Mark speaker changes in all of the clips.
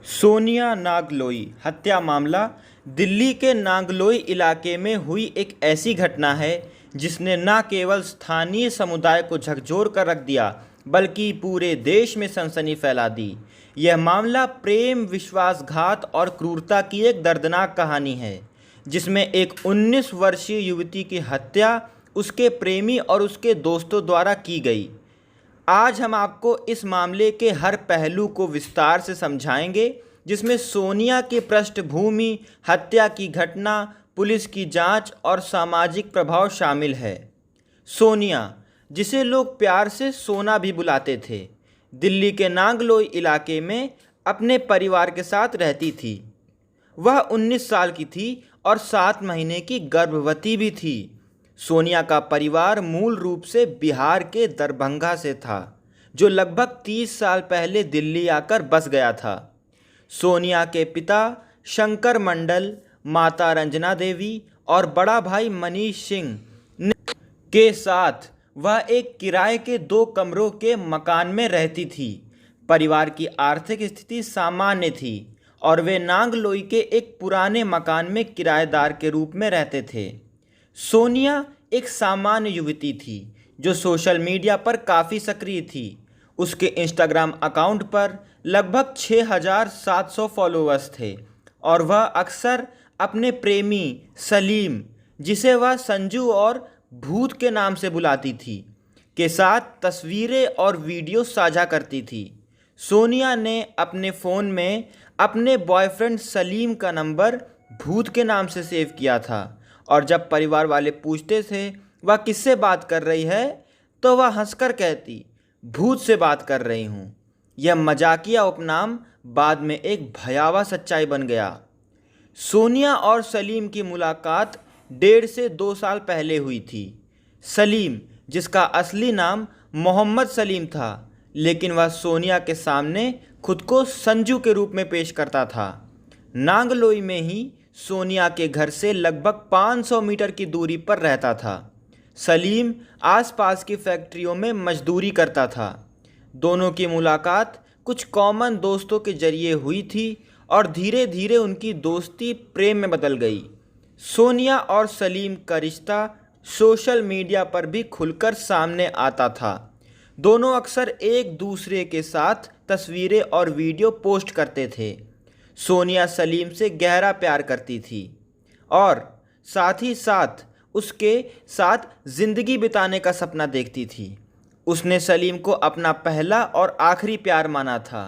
Speaker 1: सोनिया नागलोई हत्या मामला दिल्ली के नागलोई इलाके में हुई एक ऐसी घटना है जिसने न केवल स्थानीय समुदाय को झकझोर कर रख दिया बल्कि पूरे देश में सनसनी फैला दी। यह मामला प्रेम, विश्वासघात और क्रूरता की एक दर्दनाक कहानी है जिसमें एक 19 वर्षीय युवती की हत्या उसके प्रेमी और उसके दोस्तों द्वारा की गई। आज हम आपको इस मामले के हर पहलू को विस्तार से समझाएंगे, जिसमें सोनिया की पृष्ठभूमि, हत्या की घटना, पुलिस की जांच और सामाजिक प्रभाव शामिल है। सोनिया, जिसे लोग प्यार से सोना भी बुलाते थे, दिल्ली के नागलोई इलाके में अपने परिवार के साथ रहती थी। वह 19 साल की थी और 7 महीने की गर्भवती भी थी। सोनिया का परिवार मूल रूप से बिहार के दरभंगा से था, जो लगभग 30 साल पहले दिल्ली आकर बस गया था। सोनिया के पिता शंकर मंडल, माता रंजना देवी और बड़ा भाई मनीष सिंह के साथ वह एक किराए के 2 कमरों के मकान में रहती थी। परिवार की आर्थिक स्थिति सामान्य थी और वे नागलोई के एक पुराने मकान में किराएदार के रूप में रहते थे। सोनिया एक सामान्य युवती थी जो सोशल मीडिया पर काफ़ी सक्रिय थी। उसके इंस्टाग्राम अकाउंट पर लगभग 6,700 फॉलोअर्स थे और वह अक्सर अपने प्रेमी सलीम, जिसे वह संजू और भूत के नाम से बुलाती थी, के साथ तस्वीरें और वीडियो साझा करती थी। सोनिया ने अपने फ़ोन में अपने बॉयफ्रेंड सलीम का नंबर भूत के नाम से सेव किया था और जब परिवार वाले पूछते थे वह किससे बात कर रही है, तो वह हंसकर कहती, भूत से बात कर रही हूँ। यह मजाकिया उपनाम बाद में एक भयावह सच्चाई बन गया। सोनिया और सलीम की मुलाकात 1.5 से 2 साल पहले हुई थी। सलीम, जिसका असली नाम मोहम्मद सलीम था, लेकिन वह सोनिया के सामने खुद को संजू के रूप में पेश करता था। नागलोई में ही सोनिया के घर से लगभग 500 मीटर की दूरी पर रहता था। सलीम आसपास की फैक्ट्रियों में मजदूरी करता था। दोनों की मुलाकात कुछ कॉमन दोस्तों के जरिए हुई थी और धीरे धीरे उनकी दोस्ती प्रेम में बदल गई। सोनिया और सलीम का रिश्ता सोशल मीडिया पर भी खुलकर सामने आता था। दोनों अक्सर एक दूसरे के साथ तस्वीरें और वीडियो पोस्ट करते थे। सोनिया सलीम से गहरा प्यार करती थी और साथ ही साथ उसके साथ ज़िंदगी बिताने का सपना देखती थी। उसने सलीम को अपना पहला और आखिरी प्यार माना था।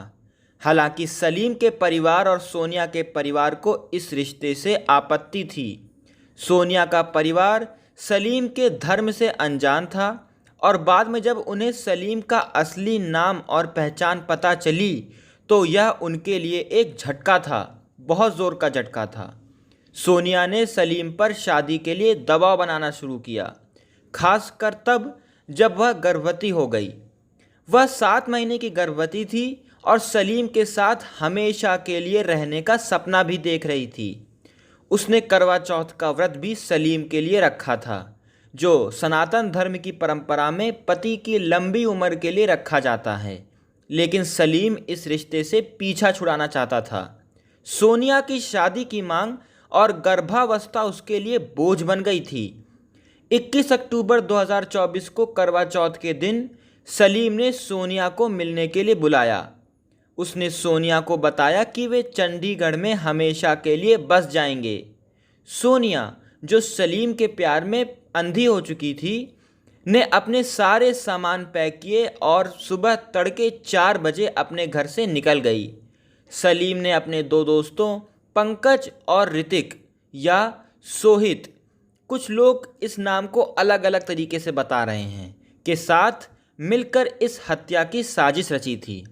Speaker 1: हालांकि सलीम के परिवार और सोनिया के परिवार को इस रिश्ते से आपत्ति थी। सोनिया का परिवार सलीम के धर्म से अनजान था और बाद में जब उन्हें सलीम का असली नाम और पहचान पता चली तो यह उनके लिए एक झटका था, बहुत ज़ोर का झटका था। सोनिया ने सलीम पर शादी के लिए दबाव बनाना शुरू किया, खासकर तब जब वह गर्भवती हो गई। वह 7 महीने की गर्भवती थी और सलीम के साथ हमेशा के लिए रहने का सपना भी देख रही थी। उसने करवा चौथ का व्रत भी सलीम के लिए रखा था, जो सनातन धर्म की परंपरा में पति की लंबी उम्र के लिए रखा जाता है। लेकिन सलीम इस रिश्ते से पीछा छुड़ाना चाहता था। सोनिया की शादी की मांग और गर्भावस्था उसके लिए बोझ बन गई थी। 21 अक्टूबर 2024 को करवा चौथ के दिन सलीम ने सोनिया को मिलने के लिए बुलाया। उसने सोनिया को बताया कि वे चंडीगढ़ में हमेशा के लिए बस जाएंगे। सोनिया, जो सलीम के प्यार में अंधी हो चुकी थी, ने अपने सारे सामान पैक किए और सुबह तड़के 4 बजे अपने घर से निकल गई। सलीम ने अपने 2 दोस्तों पंकज और ऋतिक या सोहित, कुछ लोग इस नाम को अलग अलग तरीके से बता रहे हैं, के साथ मिलकर इस हत्या की साजिश रची थी।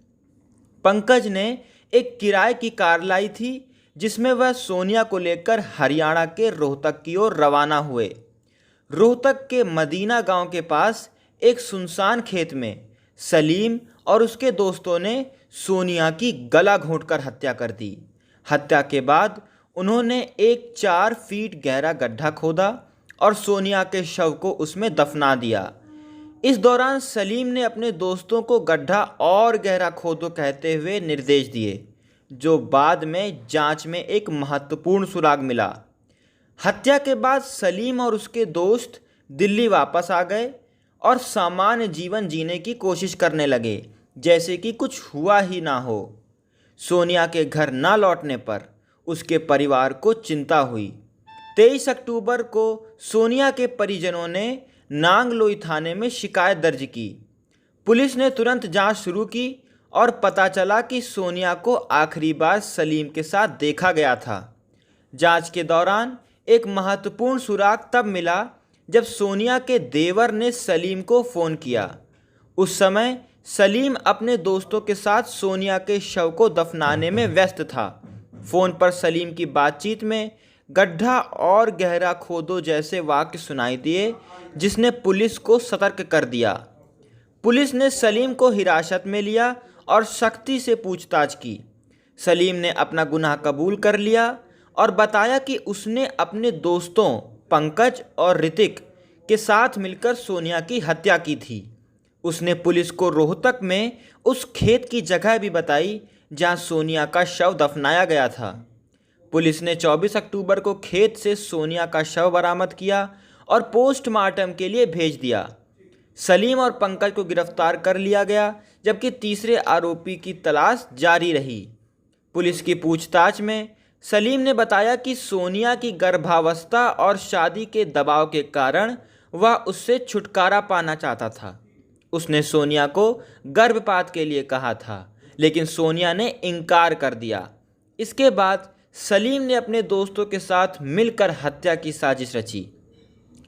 Speaker 1: पंकज ने एक किराए की कार लाई थी जिसमें वह सोनिया को लेकर हरियाणा के रोहतक की ओर रवाना हुए। रोहतक के मदीना गांव के पास एक सुनसान खेत में सलीम और उसके दोस्तों ने सोनिया की गला घोंटकर हत्या कर दी। हत्या के बाद उन्होंने एक 4 फीट गहरा गड्ढा खोदा और सोनिया के शव को उसमें दफना दिया। इस दौरान सलीम ने अपने दोस्तों को गड्ढा और गहरा खोदो कहते हुए निर्देश दिए, जो बाद में जांच में एक महत्वपूर्ण सुराग मिला। हत्या के बाद सलीम और उसके दोस्त दिल्ली वापस आ गए और सामान्य जीवन जीने की कोशिश करने लगे, जैसे कि कुछ हुआ ही ना हो। सोनिया के घर ना लौटने पर उसके परिवार को चिंता हुई। 23 अक्टूबर को सोनिया के परिजनों ने नांगलोई थाने में शिकायत दर्ज की। पुलिस ने तुरंत जांच शुरू की और पता चला कि सोनिया को आखिरी बार सलीम के साथ देखा गया था। जांच के दौरान एक महत्वपूर्ण सुराग तब मिला जब सोनिया के देवर ने सलीम को फ़ोन किया। उस समय सलीम अपने दोस्तों के साथ सोनिया के शव को दफनाने में व्यस्त था। फ़ोन पर सलीम की बातचीत में गड्ढा और गहरा खोदो जैसे वाक्य सुनाई दिए, जिसने पुलिस को सतर्क कर दिया। पुलिस ने सलीम को हिरासत में लिया और सख्ती से पूछताछ की। सलीम ने अपना गुनाह कबूल कर लिया और बताया कि उसने अपने दोस्तों पंकज और ऋतिक के साथ मिलकर सोनिया की हत्या की थी। उसने पुलिस को रोहतक में उस खेत की जगह भी बताई जहां सोनिया का शव दफनाया गया था। पुलिस ने 24 अक्टूबर को खेत से सोनिया का शव बरामद किया और पोस्टमार्टम के लिए भेज दिया। सलीम और पंकज को गिरफ्तार कर लिया गया, जबकि तीसरे आरोपी की तलाश जारी रही। पुलिस की पूछताछ में सलीम ने बताया कि सोनिया की गर्भावस्था और शादी के दबाव के कारण वह उससे छुटकारा पाना चाहता था। उसने सोनिया को गर्भपात के लिए कहा था, लेकिन सोनिया ने इनकार कर दिया। इसके बाद सलीम ने अपने दोस्तों के साथ मिलकर हत्या की साजिश रची।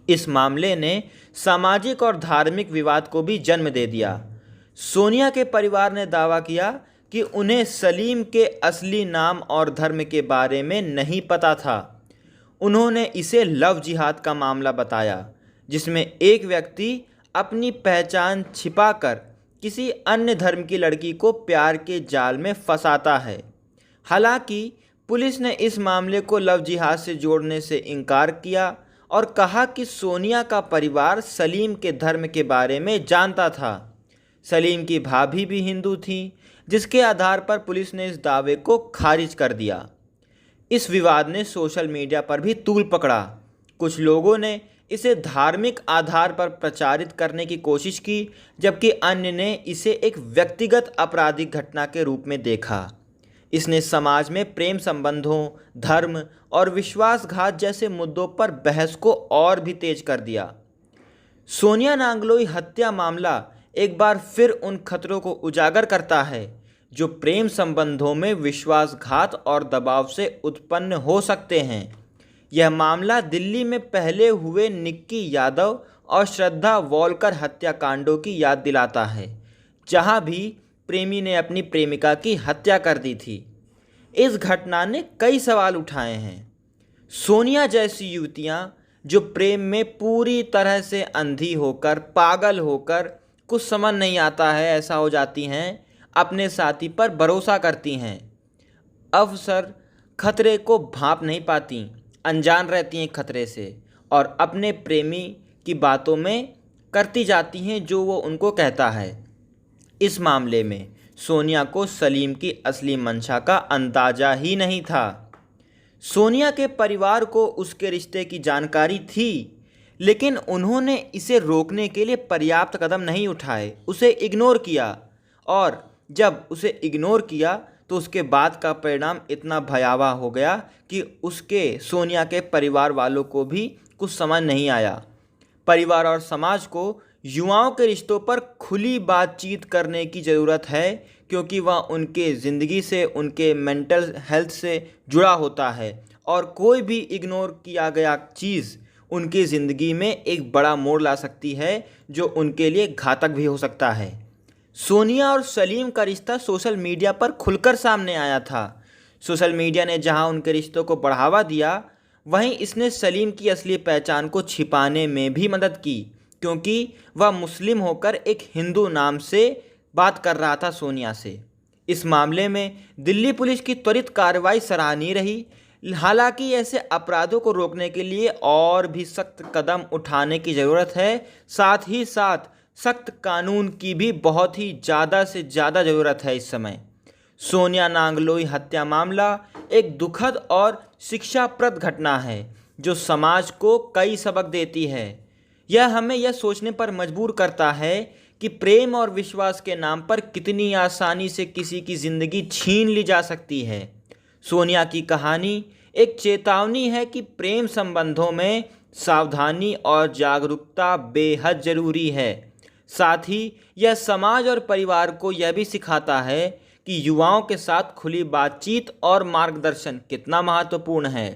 Speaker 1: इस मामले ने सामाजिक और धार्मिक विवाद को भी जन्म दे दिया। सोनिया के परिवार ने दावा किया कि उन्हें सलीम के असली नाम और धर्म के बारे में नहीं पता था। उन्होंने इसे लव जिहाद का मामला बताया, जिसमें एक व्यक्ति अपनी पहचान छिपाकर किसी अन्य धर्म की लड़की को प्यार के जाल में फंसाता है। हालांकि पुलिस ने इस मामले को लव जिहाद से जोड़ने से इनकार किया और कहा कि सोनिया का परिवार सलीम के धर्म के बारे में जानता था। सलीम की भाभी भी हिंदू थी, जिसके आधार पर पुलिस ने इस दावे को खारिज कर दिया। इस विवाद ने सोशल मीडिया पर भी तूल पकड़ा। कुछ लोगों ने इसे धार्मिक आधार पर प्रचारित करने की कोशिश की, जबकि अन्य ने इसे एक व्यक्तिगत आपराधिक घटना के रूप में देखा। इसने समाज में प्रेम संबंधों, धर्म और विश्वासघात जैसे मुद्दों पर बहस को और भी तेज कर दिया। सोनिया नांगलोई हत्या मामला एक बार फिर उन खतरों को उजागर करता है जो प्रेम संबंधों में विश्वासघात और दबाव से उत्पन्न हो सकते हैं। यह मामला दिल्ली में पहले हुए निक्की यादव और श्रद्धा वॉलकर हत्याकांडों की याद दिलाता है, जहां भी प्रेमी ने अपनी प्रेमिका की हत्या कर दी थी। इस घटना ने कई सवाल उठाए हैं। सोनिया जैसी युवतियां जो प्रेम में पूरी तरह से अंधी होकर, पागल होकर, कुछ समझ नहीं आता है ऐसा हो जाती हैं, अपने साथी पर भरोसा करती हैं, अवसर खतरे को भांप नहीं पाती, अनजान रहती हैं खतरे से और अपने प्रेमी की बातों में करती जाती हैं जो वो उनको कहता है। इस मामले में सोनिया को सलीम की असली मंशा का अंदाजा ही नहीं था। सोनिया के परिवार को उसके रिश्ते की जानकारी थी, लेकिन उन्होंने इसे रोकने के लिए पर्याप्त कदम नहीं उठाए, उसे इग्नोर किया। और जब उसे इग्नोर किया तो उसके बाद का परिणाम इतना भयावह हो गया कि उसके सोनिया के परिवार वालों को भी कुछ समझ नहीं आया। परिवार और समाज को युवाओं के रिश्तों पर खुली बातचीत करने की ज़रूरत है, क्योंकि वह उनके ज़िंदगी से, उनके मेंटल हेल्थ से जुड़ा होता है और कोई भी इग्नोर किया गया चीज़ उनकी ज़िंदगी में एक बड़ा मोड़ ला सकती है जो उनके लिए घातक भी हो सकता है। सोनिया और सलीम का रिश्ता सोशल मीडिया पर खुलकर सामने आया था। सोशल मीडिया ने जहां उनके रिश्तों को बढ़ावा दिया, वहीं इसने सलीम की असली पहचान को छिपाने में भी मदद की, क्योंकि वह मुस्लिम होकर एक हिंदू नाम से बात कर रहा था सोनिया से। इस मामले में दिल्ली पुलिस की त्वरित कार्रवाई सराहनीय रही। हालांकि ऐसे अपराधों को रोकने के लिए और भी सख्त कदम उठाने की ज़रूरत है। साथ ही साथ सख्त कानून की भी बहुत ही ज़्यादा से ज़्यादा ज़रूरत है इस समय। सोनिया नांगलोई हत्या मामला एक दुखद और शिक्षाप्रद घटना है जो समाज को कई सबक देती है। यह हमें यह सोचने पर मजबूर करता है कि प्रेम और विश्वास के नाम पर कितनी आसानी से किसी की ज़िंदगी छीन ली जा सकती है। सोनिया की कहानी एक चेतावनी है कि प्रेम संबंधों में सावधानी और जागरूकता बेहद ज़रूरी है। साथ ही यह समाज और परिवार को यह भी सिखाता है कि युवाओं के साथ खुली बातचीत और मार्गदर्शन कितना महत्वपूर्ण है।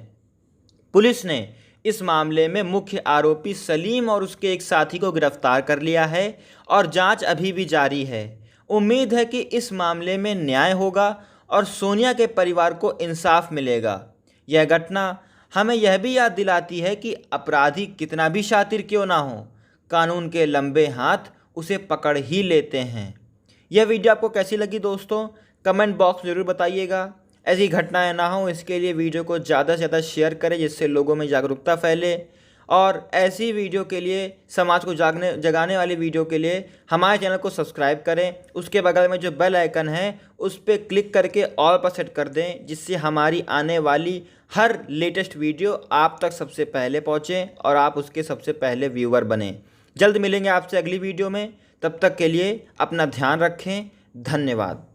Speaker 1: पुलिस ने इस मामले में मुख्य आरोपी सलीम और उसके एक साथी को गिरफ्तार कर लिया है और जांच अभी भी जारी है। उम्मीद है कि इस मामले में न्याय होगा और सोनिया के परिवार को इंसाफ मिलेगा। यह घटना हमें यह भी याद दिलाती है कि अपराधी कितना भी शातिर क्यों ना हो, कानून के लंबे हाथ उसे पकड़ ही लेते हैं। यह वीडियो आपको कैसी लगी दोस्तों, कमेंट बॉक्स ज़रूर बताइएगा। ऐसी घटनाएं ना हो इसके लिए वीडियो को ज़्यादा से ज़्यादा शेयर करें जिससे लोगों में जागरूकता फैले। और ऐसी वीडियो के लिए, समाज को जगाने वाली वीडियो के लिए हमारे चैनल को सब्सक्राइब करें। उसके बगल में जो बेल आइकन है उस पर क्लिक करके ऑल पर सेट कर दें, जिससे हमारी आने वाली हर लेटेस्ट वीडियो आप तक सबसे पहले पहुँचे और आप उसके सबसे पहले व्यूअर बने। जल्द मिलेंगे आपसे अगली वीडियो में, तब तक के लिए अपना ध्यान रखें। धन्यवाद।